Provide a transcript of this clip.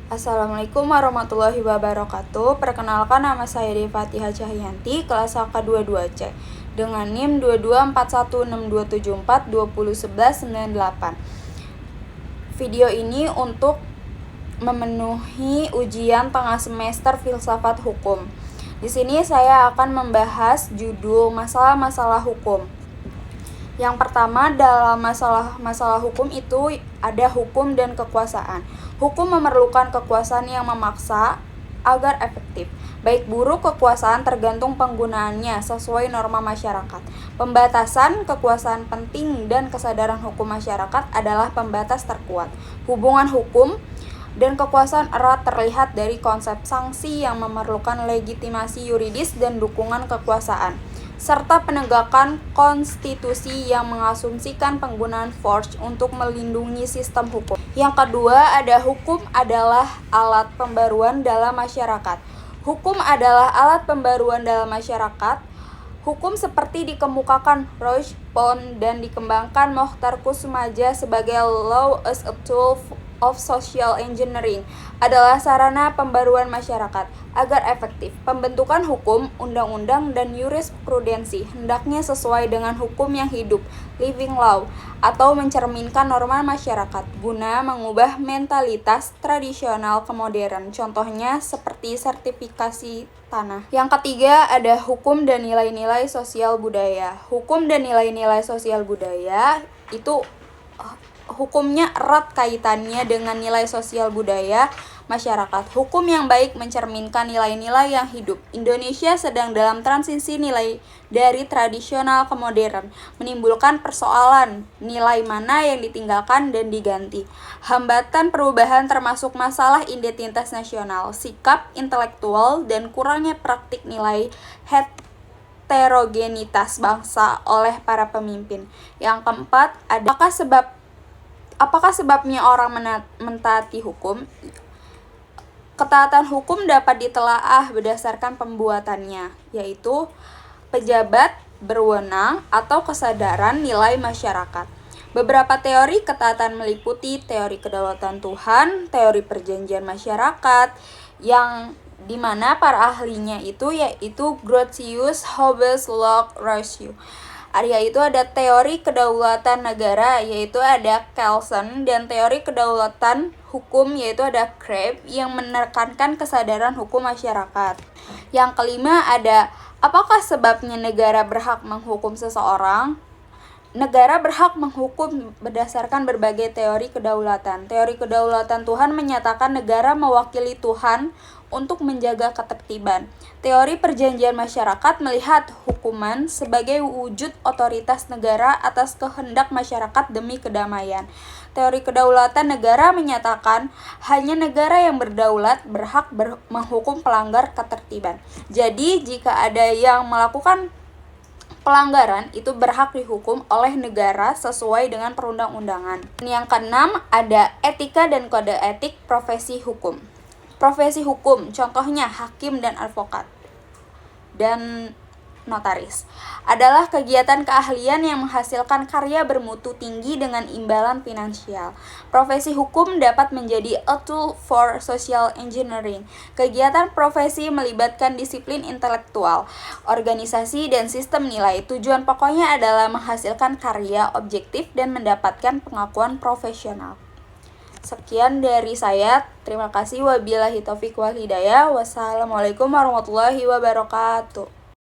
Assalamualaikum warahmatullahi wabarakatuh. Perkenalkan, nama saya Devatihah Cahyanti, kelas AK22C dengan NIM 22416274201198. Video ini untuk memenuhi ujian tengah semester filsafat hukum. Di sini saya akan membahas judul masalah-masalah hukum. Yang pertama, dalam masalah hukum itu ada hukum dan kekuasaan. Hukum memerlukan kekuasaan yang memaksa agar efektif. Baik buruk kekuasaan tergantung penggunaannya sesuai norma masyarakat. Pembatasan kekuasaan penting dan kesadaran hukum masyarakat adalah pembatas terkuat. Hubungan hukum dan kekuasaan erat terlihat dari konsep sanksi yang memerlukan legitimasi yuridis dan dukungan kekuasaan, serta penegakan konstitusi yang mengasumsikan penggunaan force untuk melindungi sistem hukum. Yang kedua, ada hukum adalah alat pembaruan dalam masyarakat. Hukum adalah alat pembaruan dalam masyarakat. Hukum seperti dikemukakan Roy Pond dan dikembangkan Mokhtar Kussumaja sebagai law as a tool of social engineering adalah sarana pembaruan masyarakat agar efektif. Pembentukan hukum, undang-undang, dan jurisprudensi hendaknya sesuai dengan hukum yang hidup, living law, atau mencerminkan norma masyarakat guna mengubah mentalitas tradisional ke modern. Contohnya seperti sertifikasi tanah. Yang ketiga, ada hukum dan nilai-nilai sosial budaya. Hukum dan nilai-nilai sosial budaya itu hukumnya erat kaitannya dengan nilai sosial budaya masyarakat. Hukum yang baik mencerminkan nilai-nilai yang hidup. Indonesia sedang dalam transisi nilai dari tradisional ke modern, menimbulkan persoalan nilai mana yang ditinggalkan dan diganti. Hambatan perubahan termasuk masalah identitas nasional, sikap intelektual, dan kurangnya praktik nilai heterogenitas bangsa oleh para pemimpin. Yang keempat, apakah sebabnya orang mentaati hukum? Ketaatan hukum dapat ditelaah berdasarkan pembuatannya, yaitu pejabat berwenang atau kesadaran nilai masyarakat. Beberapa teori ketaatan meliputi teori kedaulatan Tuhan, teori perjanjian masyarakat, yang dimana para ahlinya yaitu Grotius, Hobbes, Locke, Rousseau. Yaitu ada teori kedaulatan negara, yaitu ada Kelsen, dan teori kedaulatan hukum, yaitu ada Kreb, yang menekankan kesadaran hukum masyarakat. Yang kelima ada, apakah sebabnya negara berhak menghukum seseorang? Negara berhak menghukum berdasarkan berbagai teori kedaulatan. Teori kedaulatan Tuhan menyatakan negara mewakili Tuhan untuk menjaga ketertiban. Teori perjanjian masyarakat melihat hukuman sebagai wujud otoritas negara atas kehendak masyarakat demi kedamaian. Teori kedaulatan negara menyatakan hanya negara yang berdaulat berhak menghukum pelanggar ketertiban. Jadi, jika ada yang melakukan pelanggaran, itu berhak dihukum oleh negara sesuai dengan perundang-undangan. Yang keenam, ada etika dan kode etik profesi hukum. Profesi hukum, contohnya hakim dan advokat, dan notaris, adalah kegiatan keahlian yang menghasilkan karya bermutu tinggi dengan imbalan finansial. Profesi hukum dapat menjadi a tool for social engineering. Kegiatan profesi melibatkan disiplin intelektual, organisasi, dan sistem nilai. Tujuan pokoknya adalah menghasilkan karya objektif dan mendapatkan pengakuan profesional. Sekian dari saya. Terima kasih. Wabillahi taufiq wal hidayah. Wassalamualaikum warahmatullahi wabarakatuh.